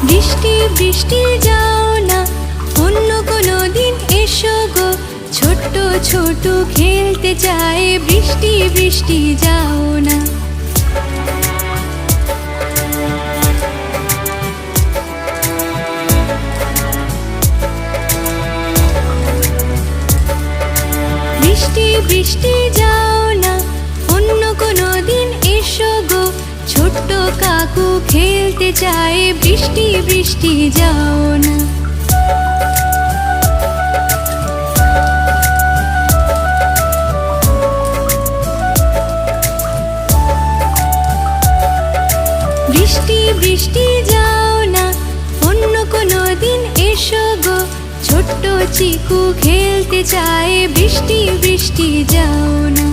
বৃষ্টি বৃষ্টি যাও না, অন্য কোনো দিন এসো গো। ছোট্ট ছোট খেলতে চায়, বৃষ্টি বৃষ্টি যাও না। বৃষ্টি বৃষ্টি যাও না, অন্য কোনো দিন এসো গো। ছোট্ট কাকু খেলতে চায়, বৃষ্টি বৃষ্টি যাও না। বৃষ্টি বৃষ্টি যাও না, অন্য কোনো দিন এসো গো। ছোট্ট চিকু খেলতে চায়, বৃষ্টি বৃষ্টি যাও না।